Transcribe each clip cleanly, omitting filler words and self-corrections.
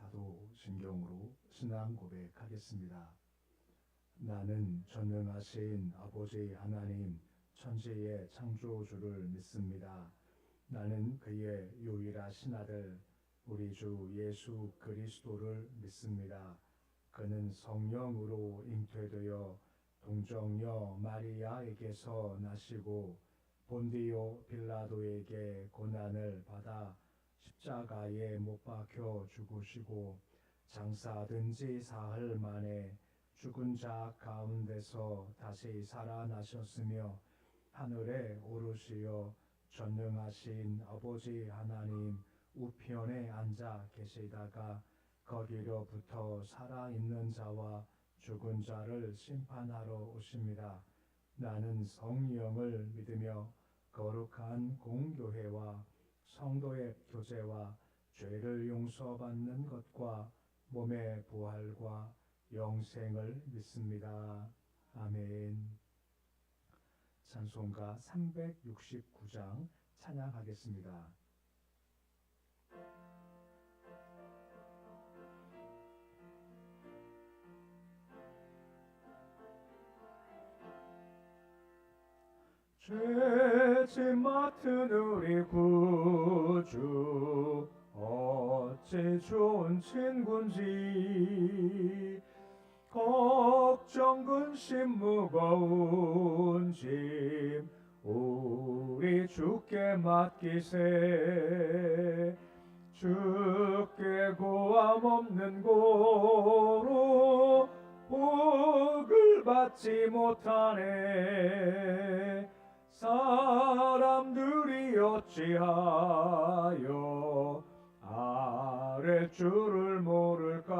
사도신경으로 신앙 고백하겠습니다. 나는 전능하신 아버지 하나님 천지의 창조주를 믿습니다. 나는 그의 유일하신 아들 우리 주 예수 그리스도를 믿습니다. 그는 성령으로 잉태되어 동정녀 마리아에게서 나시고 본디오 빌라도에게 고난을 받아 십자가에 못 박혀 죽으시고 장사된 지 사흘 만에 죽은 자 가운데서 다시 살아나셨으며 하늘에 오르시어 전능하신 아버지 하나님 우편에 앉아 계시다가 거기로부터 살아있는 자와 죽은 자를 심판하러 오십니다. 나는 성령을 믿으며 거룩한 공교회와 성도의 교제와 죄를 용서받는 것과 몸의 부활과 영생을 믿습니다. 아멘. 찬송가 369장 찬양하겠습니다. 죄짐 맡은 우리 구주 어찌 좋은 친구인지 걱정 근심 무거운 짐 우리 주께 맡기세. 주께 고함 없는 고로 복을 받지 못하네. 사람들이 어찌하여 아랫줄을 모를까.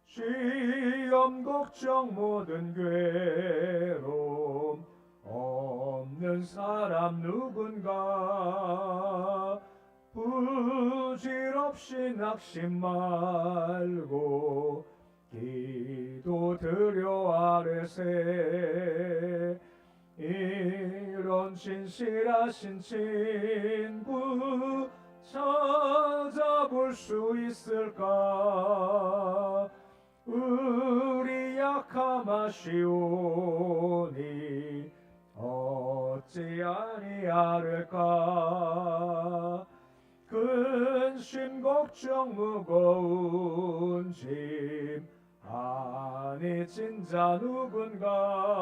시험 걱정 모든 괴로움 없는 사람 누군가. 부질없이 낙심 말고 기도 드려 아뢰세. 이런 진실하신 친구 찾아볼 수 있을까. 우리 약함 아시오니 어찌 아니하를까. 근심 걱정 무거운 짐 아니 진자 누군가.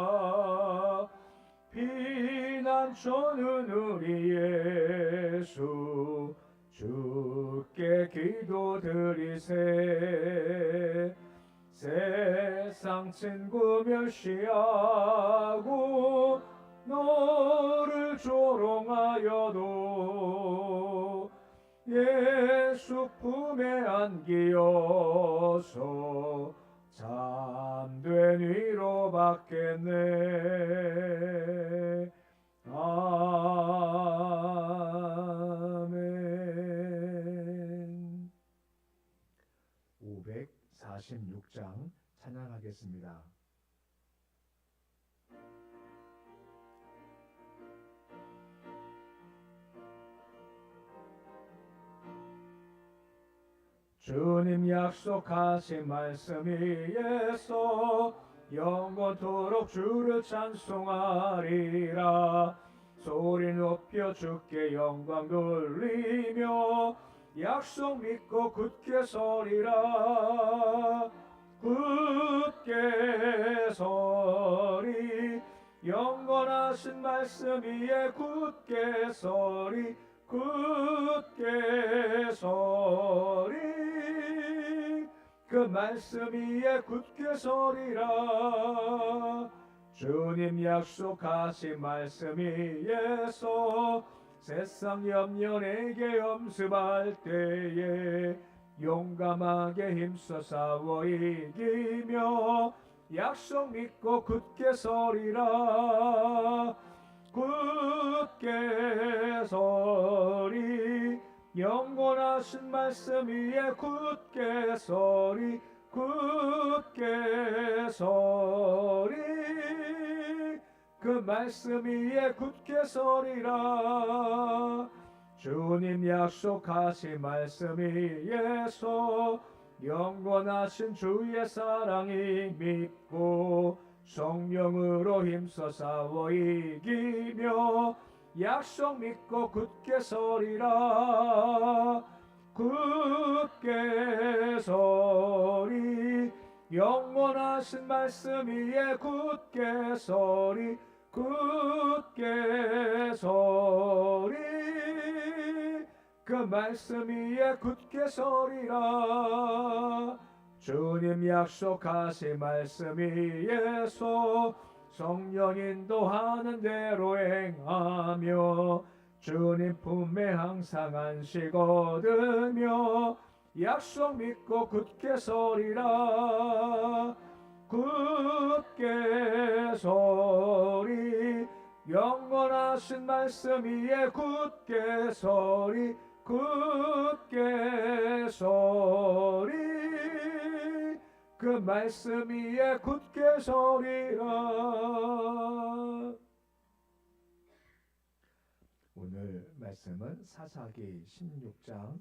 피난처는 우리 예수 주께 기도드리세. 세상 친구 멸시하고 너를 조롱하여도 예수 품에 안기어서 참된 위로 받겠네. 아멘. 546장 찬양하겠습니다. 주님 약속하신 말씀 위에서 영원토록 주를 찬송하리라. 소리 높여 주께 영광 돌리며 약속 믿고 굳게 서리라. 굳게 서리. 영원하신 말씀 위에 굳게 서리. 굳게 서리. 그 말씀 위에 굳게 서리라. 주님 약속하신 말씀 위에서 세상 염려 내게 염습할 때에 용감하게 힘써 싸워 이기며 약속 믿고 굳게 서리라. 굳게 서리. 영원하신 말씀 위에 굳게 서리. 굳게 서리. 그 말씀 위에 굳게 서리라. 주님 약속하신 말씀 위에서 영원하신 주의 사랑이 믿고 성령으로 힘써 싸워 이기며 약속 믿고 굳게 서리라. 굳게 서리 영원하신 말씀 위에 굳게 서리. 굳게 서리 그 말씀 위에 굳게 서리라. 주님 약속하신 말씀 위에서 성령 인도하는 대로 행하며 주님 품에 항상 안식 얻으며 약속 믿고 굳게 서리라. 굳게 서리 영원하신 말씀 위에 굳게 서리. 굳게 서리 그 말씀 위에 굳게 서리라. 오늘 말씀은 사사기 16장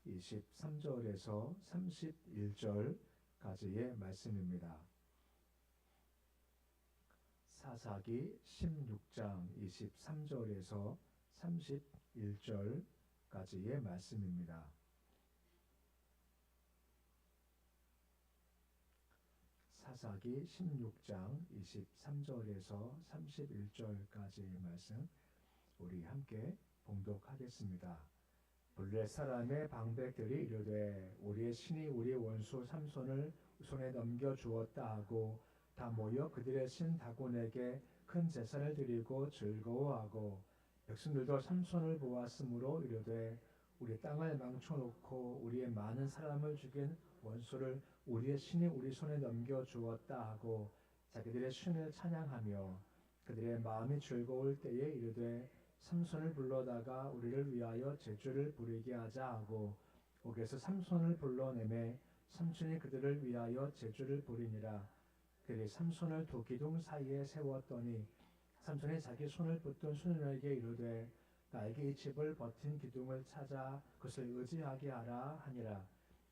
23절에서 31절까지의 말씀입니다. 사사기 16장 23절에서 31절까지의 말씀입니다. 사사기 16장 23절에서 31절까지의 말씀 우리 함께 봉독하겠습니다. 블레 사람의 방백들이 이르되 우리의 신이 우리 원수 삼손을 손에 넘겨 주었다 하고 다 모여 그들의 신 다곤에게 큰 제사를 드리고 즐거워하고 백성들도 삼손을 보았으므로 이르되 우리 땅을 망쳐놓고 우리의 많은 사람을 죽인 원수를 우리의 신이 우리 손에 넘겨 주었다 하고 자기들의 신을 찬양하며 그들의 마음이 즐거울 때에 이르되 삼손을 불러다가 우리를 위하여 제주를 부리게 하자 하고 옥에서 삼손을 불러내매 삼손이 그들을 위하여 제주를 부리니라. 그들이 삼손을 두 기둥 사이에 세웠더니 삼손이 자기 손을 붙든 수녀에게 이르되 나에게 이 집을 버틴 기둥을 찾아 그것을 의지하게 하라 하니라.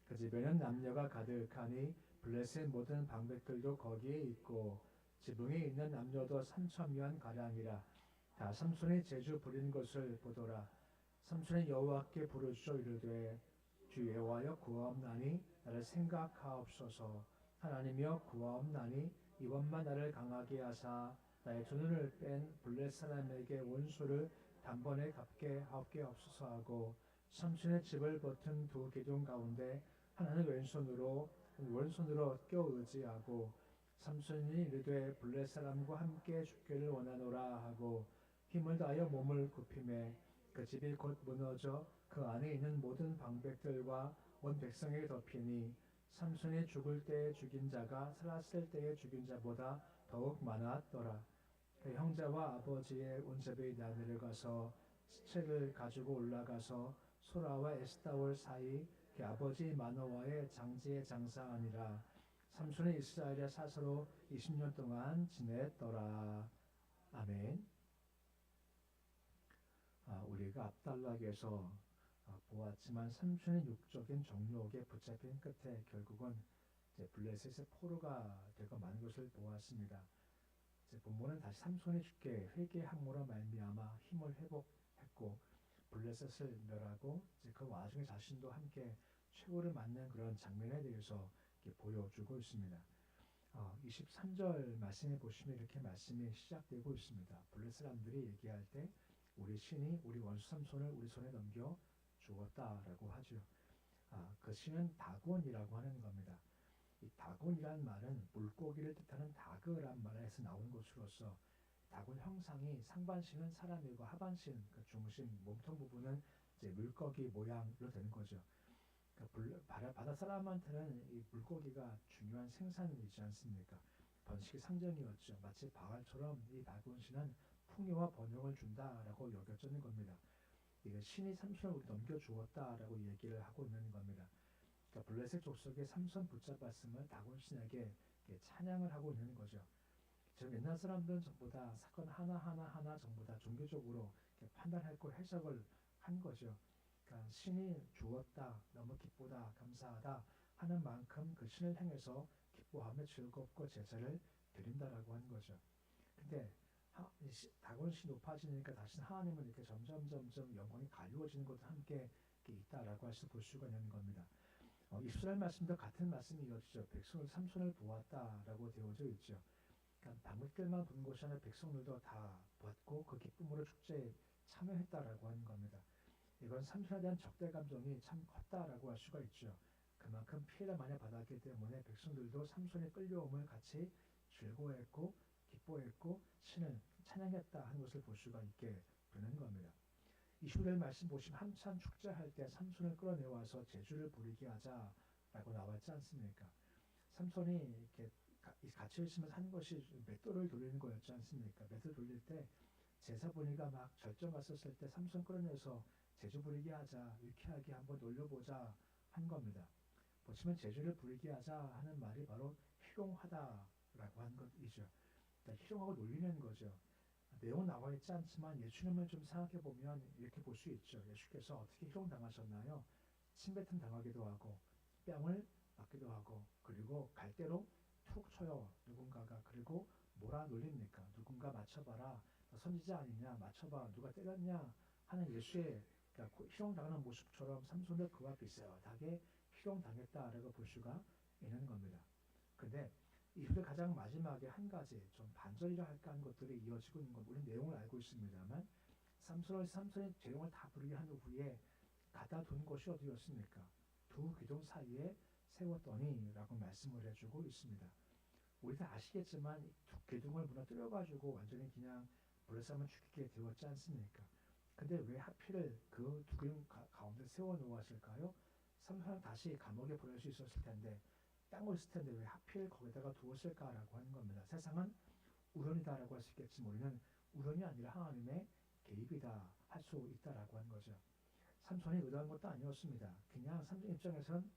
그 집에는 남녀가 가득하니 블레셋 모든 방백들도 거기에 있고 지붕에 있는 남녀도 3,000명 가량이라. 다 삼손이 제주 부린 것을 보더라. 삼손이 여호와께 부르짖어 이르되 주 여호와여 구하옵나니 나를 생각하옵소서. 하나님이여 구하옵나니 이번만 나를 강하게 하사 나의 두 눈을 뺀 블레 사람에게 원수를 단번에 갚게 하옵소서 하고 삼손의 집을 버튼 두 기둥 가운데 하나는 왼손으로 껴 의지하고 삼손이 이르되 블레 사람과 함께 죽기를 원하노라 하고 힘을 다하여 몸을 굽히매 그 집이 곧 무너져 그 안에 있는 모든 방백들과 온 백성에게 덮이니 삼손이 죽을 때에 죽인 자가 살았을 때에 죽인 자보다 더욱 많았더라. 그 형제와 아버지의 온제베이 내려가서 시체를 가지고 올라가서 소라와 에스타올 사이 그 아버지 마노와의 장지에 장사하니라. 삼손이 이스라엘의 사서로 20년 동안 지냈더라. 아멘. 우리가 앞달락에서 보았지만 삼손의 육적인 정욕에 붙잡힌 끝에 결국은 블레셋의 포로가 되고 만 것을 보았습니다. 본문은 다시 삼손이 죽게 회개함으로 말미암아 힘을 회복했고 블레셋을 멸하고 그 와중에 자신도 함께 최후를 맞는 그런 장면에 대해서 보여주고 있습니다. 23절 말씀에 보시면 이렇게 말씀이 시작되고 있습니다. 블레셋 사람들이 얘기할 때 우리 신이 우리 원수 삼손을 우리 손에 넘겨 주었다라고 하죠. 그 신은 다곤이라고 하는 겁니다. 이 다곤이라는 말은 물고기를 뜻하는 다그란 말에서 나온 것으로서 다곤 형상이 상반신은 사람이고 하반신 그 중심 몸통 부분은 이제 물고기 모양으로 되는 거죠. 그러니까 바다 사람한테는 이 물고기가 중요한 생산이지 않습니까? 번식의 상징이었죠. 마치 바알처럼 이 다곤신은 풍요와 번영을 준다라고 여겨지는 겁니다. 이게 신이 삼손을 넘겨주었다라고 얘기를 하고 있는 겁니다. 그러니까 블레셋 족속의 삼손 붙잡았음을 다곤신에게 찬양을 하고 있는 거죠. 지금 옛날 사람들은 전부 다 사건 하나 전부 다 종교적으로 판단했고 해석을 한 거죠. 그러니까 신이 주었다, 너무 기쁘다, 감사하다 하는 만큼 그 신을 향해서 기뻐하며 즐겁고 제사를 드린다라고 한 거죠. 근데 다곤시 높아지니까 다시 하나님은 이렇게 점점 영광이 가리워지는 것도 함께 있다라고 해서 볼 수가 있는 겁니다. 이스라엘 말씀도 같은 말씀이 이어지죠. 백성을 삼손을 보았다라고 되어져 있죠. 그러니까 방울들만 본 것이 아니라 백성들도 다 봤고 그 기쁨으로 축제에 참여했다라고 하는 겁니다. 이건 삼손에 대한 적대 감정이 참 컸다라고 할 수가 있죠. 그만큼 피해를 많이 받았기 때문에 백성들도 삼손의 끌려옴을 같이 즐거워했고 기뻐했고 신을 찬양했다 하는 것을 볼 수가 있게 되는 겁니다. 이슈될 말씀 보시면 한참 축제할 때 삼손을 끌어내와서 제주를 부리게 하자라고 나왔지 않습니까? 삼손이 이렇게 갇혀 있으면서 한 것이 맷돌을 돌리는 거였지 않습니까? 맷돌 돌릴 때 제사 분위기가 막 절정 갔었을 때 삼손 끌어내서 제주 부리게 하자, 유쾌하게 한번 놀려보자 한 겁니다. 보시면 제주를 부리게 하자 하는 말이 바로 희롱하다라고 하는 것이죠. 그러니까 희롱하고 놀리는 거죠. 내용 나와 있지 않지만 예수님을 좀 생각해 보면 이렇게 볼 수 있죠. 예수께서 어떻게 희롱당하셨나요? 침뱉음 당하기도 하고 뺨을 맞기도 하고 그리고 갈대로 툭 쳐요. 누군가가. 그리고 뭐라 놀립니까? 누군가 맞춰봐라. 너 선지자 아니냐? 맞춰봐. 누가 때렸냐? 하는 예수의 그러니까 희롱당하는 모습처럼 삼손도 그와 비슷하게 희롱당했다라고 볼 수가 있는 겁니다. 근데 이후에 가장 마지막에 한 가지 좀 반전이라 할까 하는 것들이 이어지고 있는 것 우리는 내용을 알고 있습니다만 삼손의 재롱을 다 부르게 한 후에 가다 둔 곳이 어디였습니까? 두 기둥 사이에 세웠더니 라고 말씀을 해주고 있습니다. 우리 다 아시겠지만 두 기둥을 무너뜨려 가지고 완전히 그냥 블레셋만 죽이게 되었지 않습니까? 근데 왜 하필 그 두 기둥 가운데 세워 놓았을까요? 삼손은 다시 감옥에 보낼 수 있었을 텐데 땅을 있을 텐데 왜 하필 거기다가 두었을까라고 하는 겁니다. 세상은 우연이다라고 할 수 있겠지만 우리는 우연이 아니라 하나님의 개입이다 할 수 있다라고 하는 거죠. 삼손이 의도한 것도 아니었습니다. 그냥 삼손 입장에선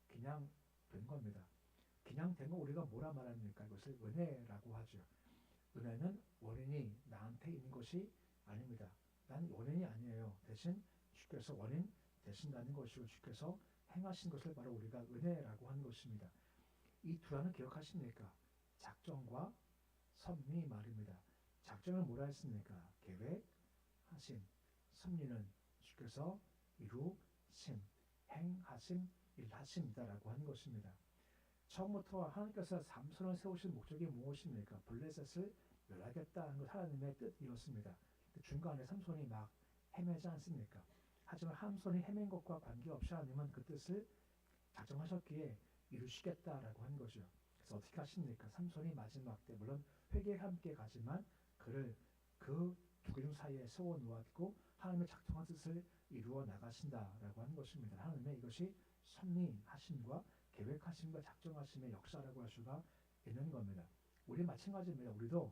그냥 된 겁니다. 그냥 된 거 우리가 뭐라 말합니까? 이것을 은혜라고 하죠. 은혜는 원인이 나한테 있는 것이 아닙니다. 난 원인이 아니에요. 대신 주께서 원인 되신다는 것이고 주께서 행하신 것을 바로 우리가 은혜라고 하는 것입니다. 이 두 단어 기억하십니까? 작정과 섭리 말입니다. 작정을 뭐라 했습니까? 계획하심. 섭리는 주께서 이루심, 행하심, 일하심이다라고 하는 것입니다. 처음부터 하나님께서 삼손을 세우신 목적이 무엇입니까? 블레셋을 멸하겠다는 것 하나님의 뜻이었습니다. 중간에 삼손이 막 헤매지 않습니까? 하지만 삼손이 헤맨 것과 관계없이 하나님은 그 뜻을 작정하셨기에 이루시겠다라고 한 거죠. 그래서 어떻게 하십니까? 삼손이 마지막 때 물론 회개에 함께 가지만 그를 그 두 기둥 사이에 세워 놓았고 하나님의 작정한 뜻을 이루어 나가신다라고 하는 것입니다. 하나님의 이것이 섭리하심과 계획하심과 작정하심의 역사라고 할 수가 있는 겁니다. 우리 마찬가지입니다. 우리도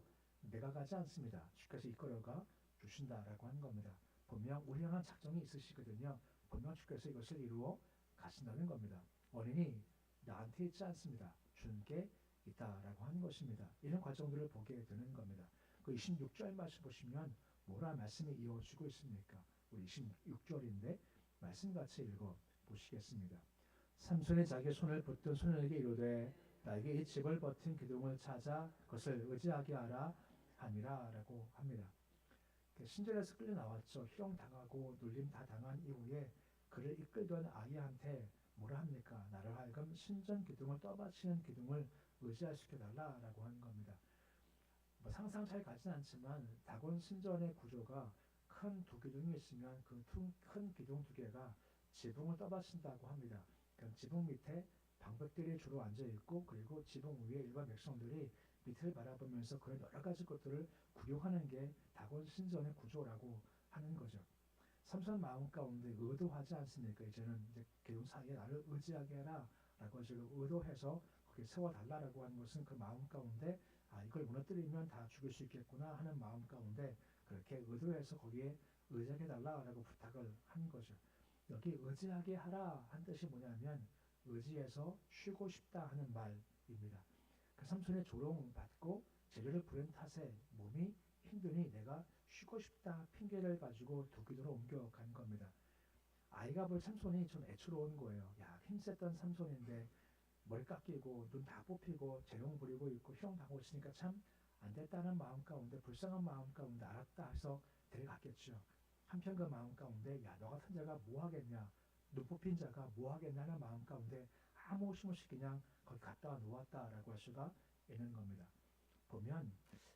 내가 가지 않습니다. 주께서 이끌어가 주신다라고 하는 겁니다. 분명 우리 향한 작정이 있으시거든요. 분명 주께서 이것을 이루어 가신다는 겁니다. 원인이 나한테 있지 않습니다. 주님께 있다라고 하는 것입니다. 이런 과정들을 보게 되는 겁니다. 그 26절 말씀 보시면 뭐라 말씀이 이어지고 있습니까? 우리 26절인데 말씀 같이 읽어 보시겠습니다. 삼손이 자기 손을 붙든 소년에게 이르되 나에게 이 집을 버틴 기둥을 찾아 그것을 의지하게 하라 하니라 라고 합니다. 신전에서 끌려 나왔죠. 희롱당하고 놀림 다 당한 이후에 그를 이끌던 아이한테 뭐라 합니까? 나를 하여금 신전 기둥을 떠받치는 기둥을 의지하시켜 달라라고 하는 겁니다. 뭐 상상 잘 가진 않지만 다곤 신전의 구조가 큰 두 기둥이 있으면 그 큰 기둥 두 개가 지붕을 떠받친다고 합니다. 그러니까 지붕 밑에 방백들이 주로 앉아 있고 그리고 지붕 위에 일반 백성들이 밑을 바라보면서 그런 여러 가지 것들을 구경하는 게 다곤 신전의 구조라고 하는 거죠. 삼손 마음 가운데 의도하지 않습니까? 이제는 이제 기둥 사이에 나를 의지하게 해라라고 지금 의도해서 거기 세워달라라고 하는 것은 그 마음 가운데 이걸 무너뜨리면 다 죽일 수 있겠구나 하는 마음 가운데 그렇게 의도해서 거기에 의지하게 해달라라고 부탁을 한 거죠. 여기 의지하게 하라 한 뜻이 뭐냐면 의지해서 쉬고 싶다 하는 말입니다. 그 삼손의 조롱받고 재료를 부린 탓에 몸이 힘드니 내가 쉬고 싶다 핑계를 가지고 두 기도로 옮겨간 겁니다. 아이가 볼 삼손이 좀 애처로운 거예요. 야, 힘셌던 삼손인데 머리 깎이고 눈 다 뽑히고 재롱 부리고 있고 희롱당하고 있으니까 참 안 됐다는 마음 가운데 불쌍한 마음 가운데 알았다 해서 데려갔겠죠. 한편 그 마음 가운데 야, 너 같은 자가 뭐 하겠냐, 눈 뽑힌 자가 뭐 하겠냐 하는 마음 가운데 아무 의심 없이 그냥 거기 갔다가 놓았다라고 할 수가 있는 겁니다. 보면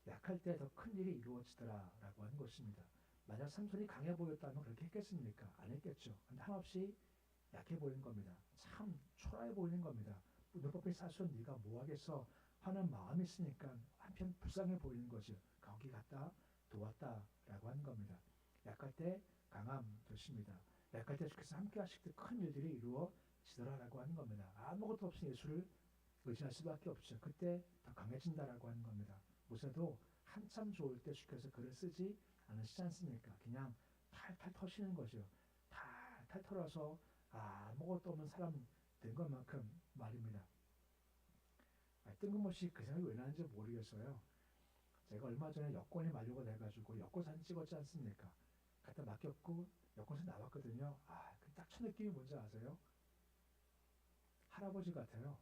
약할 때 더 큰 일이 이루어지더라라고 하는 것입니다. 만약 삼손이 강해 보였다면 그렇게 했겠습니까? 안 했겠죠. 근데 한없이 약해 보이는 겁니다. 참 초라해 보이는 겁니다. 눈 뽑힌 사수는 네가 뭐 하겠어 하는 마음이 있으니까 한편 불쌍해 보이는 거죠. 거기 갔다 도왔다라고 하는 겁니다. 약할 때 강함 좋습니다. 약할 때 주께서 함께 하실 때 큰 일들이 이루어지더라라고 하는 겁니다. 아무것도 없이 예수를 의지할 수밖에 없죠. 그때 더 강해진다라고 하는 겁니다. 모세도 한참 좋을 때 주께서 글을 쓰지 않으시지 않습니까? 그냥 탈탈 터시는 거죠. 탈탈 털어서 아무것도 없는 사람 된 것만큼 말입니다. 뜬금없이 그 생각이 왜 나는지 모르겠어요. 제가 얼마 전에 여권이 만료가 돼가지고 여권 사진 찍었지 않습니까? 갖다 맡겼고 여권서 나왔거든요. 딱 첫 느낌이 뭔지 아세요? 할아버지 같아요.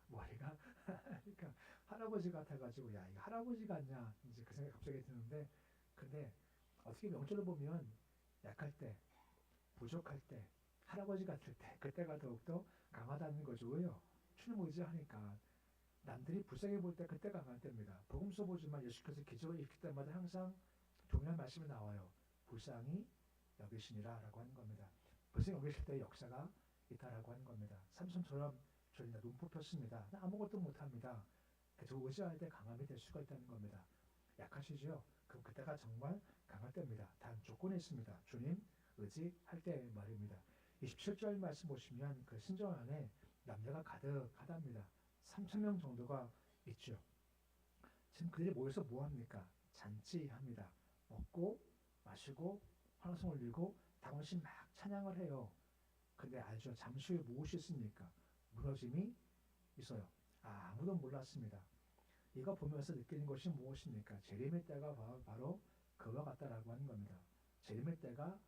머리가 그러니까 할아버지 같아가지고 야, 이거 할아버지 같냐 이제 그 생각이 갑자기 드는데, 근데 어떻게 명절로 보면 약할 때, 부족할 때, 할아버지 같을 때 그때가 더욱더 강하다는 거죠. 왜요? 주님 의지하니까. 남들이 불쌍해 볼 때 그때 강할 때입니다. 복음서 보지만 예수께서 기적을 일으킬 때마다 항상 동일한 말씀이 나와요. 불쌍히 여기시니라라고 하는 겁니다. 불쌍히 여기실 때 역사가 있다라고 하는 겁니다. 삼손처럼 저희가 눈 뽑혔습니다. 아무것도 못합니다. 그래서 의지할 때 강함이 될 수가 있다는 겁니다. 약하시죠? 그럼 그때가 정말 강할 때입니다. 단 조건이 있습니다. 주님 의지할 때 말입니다. 27절 말씀 보시면 그 신전 안에 남녀가 가득하답니다. 3,000명 정도가 있죠. 지금 그들이 모여서 뭐합니까? 잔치합니다. 먹고 마시고 환호성 올리고 다곤신 막 찬양을 해요. 근데 알죠? 잠시 후에 무엇이 있습니까? 무너짐이 있어요. 아무도 몰랐습니다. 이거 보면서 느끼는 것이 무엇입니까? 재림의 때가 바로 그와 같다라고 하는 겁니다. 재림의 때가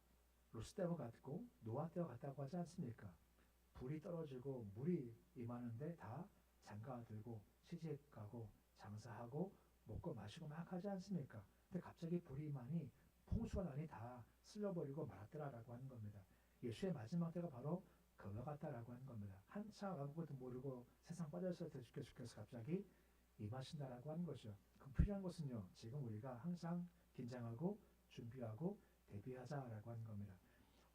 롯스 때와 같고 노아 때와 같다고 하지 않습니까? 불이 떨어지고 물이 임하는데 다 장가들고 시집가고 장사하고 먹고 마시고 막 하지 않습니까? 근데 갑자기 불이 임하니 홍수가 나니 다 쓸려버리고 말았더라라고 하는 겁니다. 예수의 마지막 때가 바로 그와 같다라고 하는 겁니다. 한참 아무것도 모르고 세상 빠져있을 때 주께서 갑자기 임하신다라고 하는 거죠. 그럼 필요한 것은요, 지금 우리가 항상 긴장하고 준비하고 대비하자라고 하는 겁니다.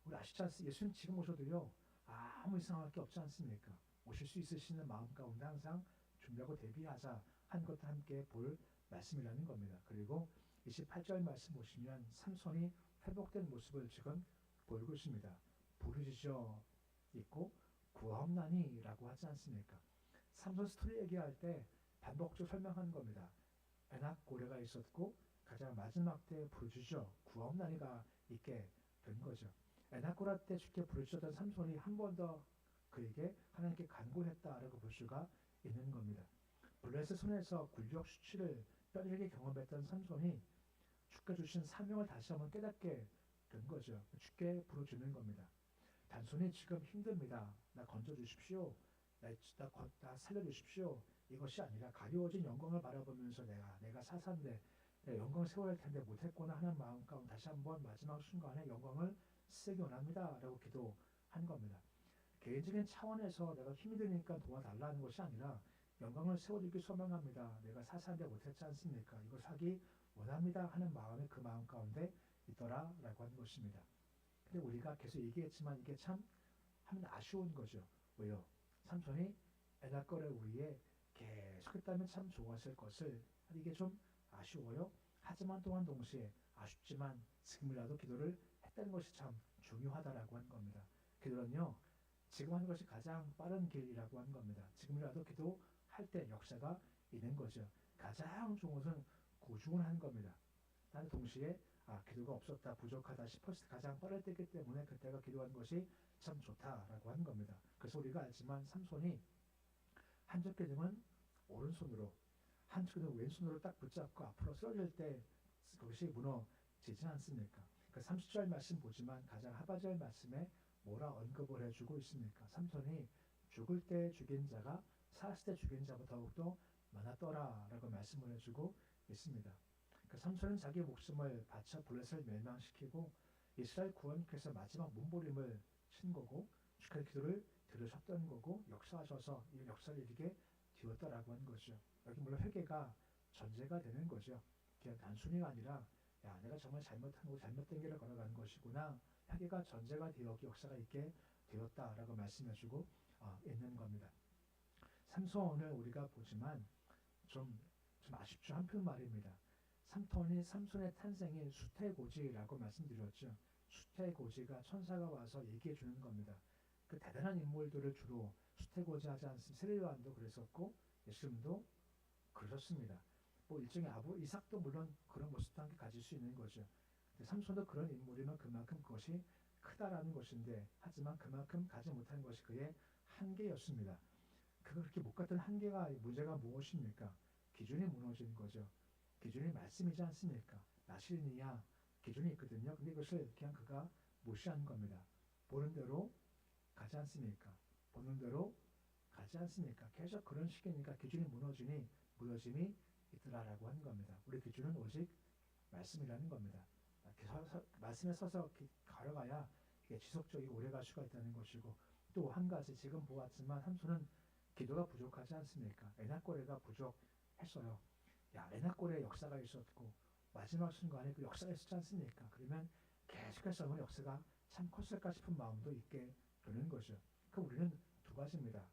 우리 아시지 않습니까? 예수님 지금 오셔도요, 아무 이상할 게 없지 않습니까? 오실 수 있으시는 마음 가운데 항상 준비하고 대비하자 한 것도 함께 볼 말씀이라는 겁니다. 그리고 28절 말씀 보시면 삼손이 회복된 모습을 지금 보이고 있습니다. 부르짖어 있고 구하옵나니라고 하지 않습니까? 삼손 스토리 얘기할 때 반복적으로 설명하는 겁니다. 에낙 고래가 있었고 가장 마지막 때 부르짖어 구하옵나니가 있게 된 거죠. 에낙 고래 때 쉽게 부르짖었던 삼손이 한 번 더 그에게 하나님께 간구했다라고 볼 수가 있는 겁니다. 블레셋 손에서 굴욕 수치를 뼈저리게 경험했던 삼손이 주께 주신 사명을 다시 한번 깨닫게 된 거죠. 주께 부르짖는 겁니다. 단순히 지금 힘듭니다. 나 건져주십시오. 나 살려주십시오. 이것이 아니라 가려워진 영광을 바라보면서 내가 사사인데 영광 세워야 할 텐데 못했구나 하는 마음 가운데 다시 한번 마지막 순간에 영광을 쓰기 원합니다. 라고 기도한 겁니다. 개인적인 차원에서 내가 힘이 드니까 도와달라는 것이 아니라 영광을 세워주기 소망합니다. 내가 사사인데 못했지 않습니까? 이거 사기 원합니다 하는 마음이 그 마음 가운데 있더라라고 하는 것입니다. 근데 우리가 계속 얘기했지만 이게 참 하면 아쉬운 거죠. 왜요? 삼손이 에낙거래 우리에 계속했다면 참 좋았을 것을, 이게 좀 아쉬워요. 하지만 또한 동시에 아쉽지만 지금이라도 기도를 했다는 것이 참 중요하다라고 하는 겁니다. 기도는요, 지금 하는 것이 가장 빠른 길이라고 하는 겁니다. 지금이라도 기도할 때 역사가 있는 거죠. 가장 좋은 것은 꾸준히 하는 겁니다. 나는 동시에 기도가 없었다, 부족하다 싶었을 때 가장 빠를 때이기 때문에 그때가 기도하는 것이 참 좋다라고 하는 겁니다. 그래서 우리가 알지만 삼손이 한쪽 기둥은 오른손으로, 한쪽으로 왼손으로 딱 붙잡고 앞으로 쓰러질 때 그것이 무너지지 않습니까? 그 30절 말씀 보지만 가장 하반절 말씀에 뭐라 언급을 해주고 있습니까? 삼손이 죽을 때 죽인 자가 살았을 때 죽인 자보다 더욱더 많았더라라고 말씀을 해주고 있습니다. 그 삼손은 자기 목숨을 바쳐 블레셋을 멸망시키고 이스라엘 구원께서 마지막 몸부림을 친 거고 축하의 기도를 들으셨던 거고 역사하셔서 이 역사를 이르게 되었다라고 하는 거죠. 여기 물론 회개가 전제가 되는 거죠. 그냥 단순히가 아니라 야 내가 정말 잘못한 거 잘못된 길을 걸어가는 것이구나. 회개가 전제가 되어 역사가 있게 되었다라고 말씀해주고 있는 겁니다. 삼손을 우리가 보지만 좀 아쉽죠. 한편 말입니다. 삼손의 탄생이 수태고지라고 말씀드렸죠. 수태고지가 천사가 와서 얘기해 주는 겁니다. 그 대단한 인물들을 주로 수태고지 하지 않습니까? 세례요한도 그랬었고 예수님도 그러셨습니다. 뭐 일종의 이삭도 물론 그런 모습도 함께 가질 수 있는 거죠. 삼손도 그런 인물이면 그만큼 그것이 크다라는 것인데 하지만 그만큼 가지 못한 것이 그의 한계였습니다. 그렇게 못 갔던 한계가 문제가 무엇입니까? 기준이 무너진 거죠. 기준이 말씀이지 않습니까? 나실이냐 기준이 있거든요. 근데 그것을 그냥 그가 무시한 겁니다. 보는 대로 가지 않습니까? 보는 대로 가지 않습니까? 계속 그런 식이니까 기준이 무너짐이 있더라라고 하는 겁니다. 우리 기준은 오직 말씀이라는 겁니다. 말씀에 서서 걸어가야 이게 지속적이고 오래갈 수가 있다는 것이고 또 한 가지 지금 보았지만 삼손은 기도가 부족하지 않습니까? 에나꼬레가 부족했어요. 야 에나꼬레 역사가 있었고 마지막 순간에 그 역사가 있었지 않습니까? 그러면 계속해서 그 역사가 참 컸을까 싶은 마음도 있게 되는 거죠. 그럼 우리는 두 가지입니다.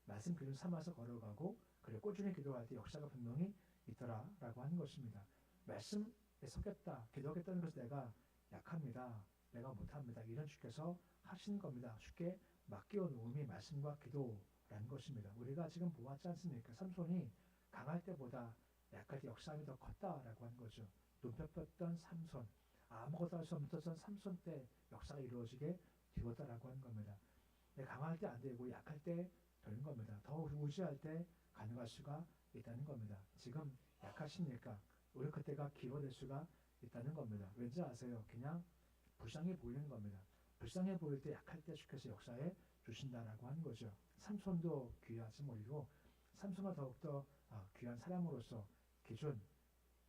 말씀 기준 삼아서 걸어가고 그리고 꾸준히 기도할 때 역사가 분명히 있더라라고 하는 것입니다. 말씀에 서겠다, 기도하겠다는 것은 내가 약합니다. 내가 못합니다. 이런 주께서 하신 겁니다. 쉽게 맡겨 놓음이 말씀과 기도라는 것입니다. 우리가 지금 보았지 않습니까? 삼손이 강할 때보다 약할 때 역사함이 더 컸다라고 하는 거죠. 눈펴뻤던 삼손, 아무것도 할 수 없었던 삼손 때 역사가 이루어지게 되었다라고 하는 겁니다. 강할 때 안 되고 약할 때 되는 겁니다. 더 우지할 때 가능할 수가 있다는 겁니다. 지금 약하십니까? 우리 그때가 길어질 수가 있다는 겁니다. 왠지 아세요? 그냥 불쌍해 보이는 겁니다. 불쌍해 보일 때 약할 때 주께서 역사에 주신다라고 하는 거죠. 삼손도 귀하지 못이고 삼손은 더욱더 귀한 사람으로서 기준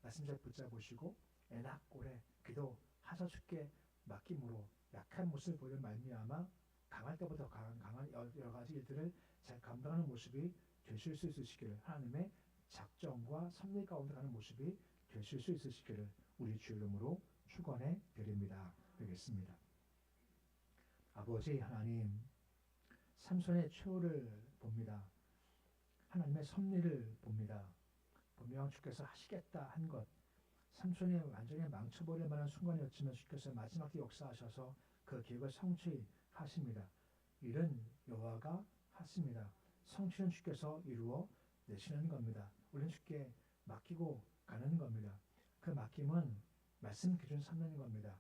말씀 잘 붙잡으시고 애낙고래 기도하셔 주께 맡김으로 약한 모습을 보이는 말미암아 강할 때보다 강한 여러 가지 일들을 잘 감당하는 모습이 되실 수 있으시기를 하나님의 작정과 섭리 가운데 가는 모습이 되실 수 있으시기를 우리 주 이름으로 축원해 드립니다. 되겠습니다. 아버지 하나님 삼손의 최후를 봅니다. 하나님의 섭리를 봅니다. 분명 주께서 하시겠다 한 것 삼손이 완전히 망쳐버릴 만한 순간이었지만 주께서 마지막 때 역사하셔서 그 계획을 성취하십니다. 일은 여호와가 하십니다. 성취는 주께서 이루어 내시는 겁니다. 우리는 주께 맡기고 가는 겁니다. 그 맡김은 말씀 기준 삼는 겁니다.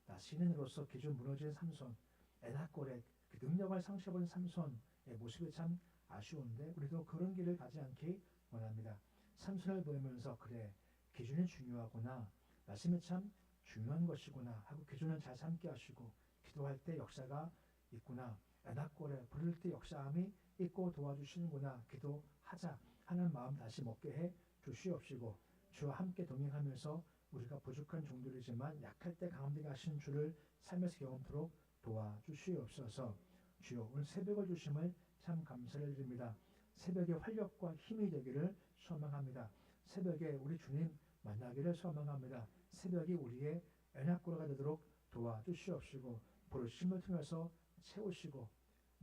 나 신인으로서 기준 무너진 삼손, 에나꼴의 그 능력을 상실해버린 삼손의 모습이 참 아쉬운데 우리도 그런 길을 가지 않기 원합니다. 삼손을 보면서 그래 기준이 중요하구나, 말씀이 참 중요한 것이구나 하고 기준을 잘 삼게 하시고 기도할 때 역사가 있구나, 에나꼴에 부를 때 역사함이 있고 도와주시는구나, 기도하자 하는 마음 다시 먹게 해 주시옵시고 주와 함께 동행하면서 우리가 부족한 종들이지만 약할 때 강함되게 하신 주를 삶에서 경험토록 도와주시옵소서. 주여 오늘 새벽을 주심을 참 감사를 드립니다. 새벽에 활력과 힘이 되기를 소망합니다. 새벽에 우리 주님 만나기를 소망합니다. 새벽이 우리의 애낙고라가 되도록 도와주시옵시고 부르심을 통해서 채우시고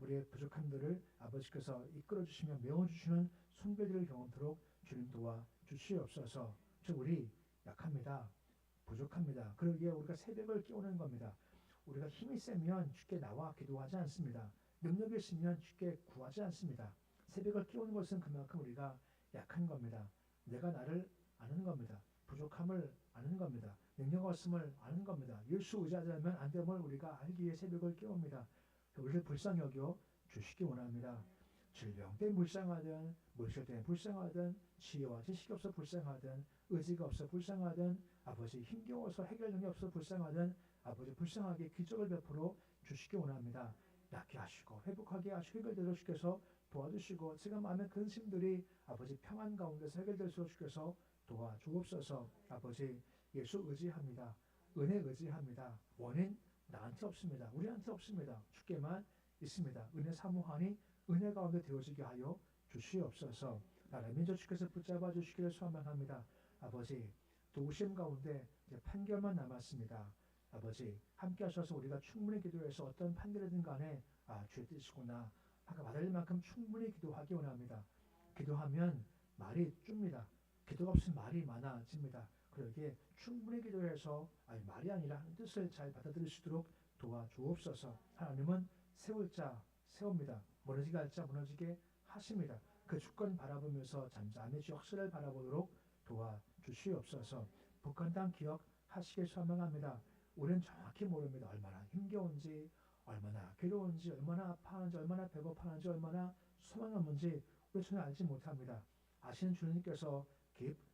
우리의 부족함들을 아버지께서 이끌어주시며 메워주시는 손길들을 경험토록 주님 도와주시옵소서. 우리 약합니다. 부족합니다. 그러기에 우리가 새벽을 깨우는 겁니다. 우리가 힘이 세면 주께 나와 기도하지 않습니다. 능력이 있으면 주께 구하지 않습니다. 새벽을 깨우는 것은 그만큼 우리가 약한 겁니다. 내가 나를 아는 겁니다. 부족함을 아는 겁니다. 능력 없음을 아는 겁니다. 예수 의지하자면 안 됨을 우리가 알기에 새벽을 깨웁니다. 우리를 불쌍히 여겨 주시기 원합니다. 질병 때문에 불쌍하든, 물질 때문에 불쌍하든, 지혜와 지식이 없어 불쌍하든, 의지가 없어 불쌍하든, 아버지 힘겨워서 해결 능력이 없어 불쌍하든, 아버지 불쌍하게 기적을 베풀어 주시기 원합니다. 낫게 하시고 회복하게 하시고 해결되도록 주께서 도와주시고, 지금 마음의 근심들이 아버지 평안 가운데서 해결될 수 있도록 주께서 도와주옵소서. 아버지 예수 의지합니다. 은혜 의지합니다. 원인 나한테 없습니다. 우리한테 없습니다. 주께만 있습니다. 은혜 사모하니 은혜 가운데 되어지게 하여 주시옵소서. 나라의 민족 주께서 붙잡아 주시기를 소망합니다. 아버지 도우심 가운데 이제 판결만 남았습니다. 아버지 함께 하셔서 우리가 충분히 기도해서 어떤 판결이든 간에 주의 뜻이구나 아까 받을 만큼 충분히 기도하기 원합니다. 기도하면 말이 줍니다. 기도가 없으면 말이 많아집니다. 그러기에 충분히 기도해서 말이 아니라 하는 뜻을 잘 받아들일 수 있도록 도와주옵소서. 하나님은 세울 자 세웁니다. 무너지게 할 자 무너지게 하십니다. 그 주권 바라보면서 잠잠히 주 역사를 바라보도록 도와주시옵소서. 북한 땅 기억하시길 소망합니다. 우리는 정확히 모릅니다. 얼마나 힘겨운지, 얼마나 괴로운지, 얼마나 아파하는지, 얼마나 배고파하는지, 얼마나 소망이 없는지 우리 전혀 알지 못합니다. 아시는 주님께서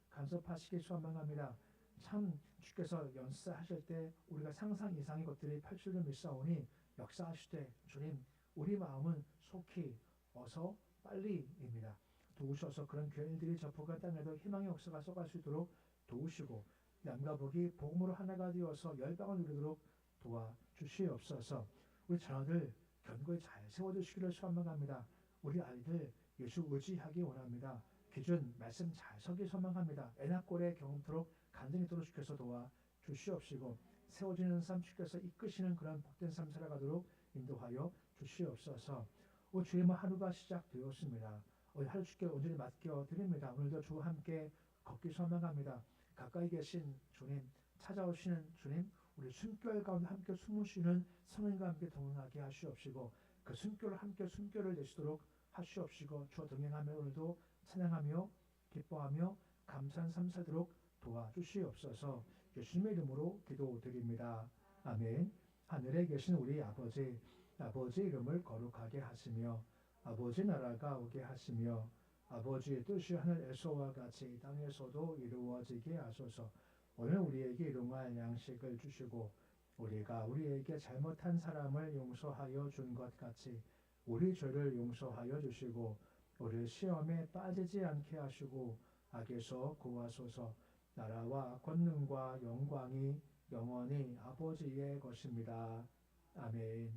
간섭하시길 소망합니다. 참 주께서 연사하실 때 우리가 상상 이상의 것들이 펼쳐질 믿사오니 역사하시되 주님 우리 마음은 속히 어서 빨리입니다. 도우셔서 그런 교인들이 저 북한 땅에도 희망의 역사가 쏟아질 수 있도록 도우시고, 남과 북이 복음으로 하나가 되어서 열방을 누리도록 도와주시옵소서. 우리 자녀들 견고히 잘 세워주시기를 소망합니다. 우리 아이들 예수 의지하기 원합니다. 기준 말씀 잘 서기 소망합니다. 애낙골의 경험토록 간증이 도록 주께서 도와주시옵시고, 세워지는 삶 주께서 이끄시는 그런 복된 삶 살아가도록 인도하여 주시옵소서. 오늘 주의 하루가 시작되었습니다. 오늘 하루 주께 온전히 맡겨드립니다. 오늘도 주와 함께 걷기 소망합니다. 가까이 계신 주님, 찾아오시는 주님, 우리 숨결 가운데 함께 숨을 쉬는 성령과 함께 동행하게 하시옵시고, 그 숨결을 함께 숨결을 내시도록 하시옵시고, 주와 동행하며 오늘도 찬양하며 기뻐하며 감사한 삶 살도록 도와주시옵소서. 예수님의 이름으로 기도드립니다. 아멘. 하늘에 계신 우리 아버지, 아버지 이름을 거룩하게 하시며 아버지 나라가 오게 하시며 아버지의 뜻이 하늘에서와 같이 땅에서도 이루어지게 하소서. 오늘 우리에게 일용할 양식을 주시고 우리가 우리에게 잘못한 사람을 용서하여 준 것 같이 우리 죄를 용서하여 주시고 우리 시험에 빠지지 않게 하시고 악에서 구하소서. 나라와 권능과 영광이 영원히 아버지의 것입니다. 아멘.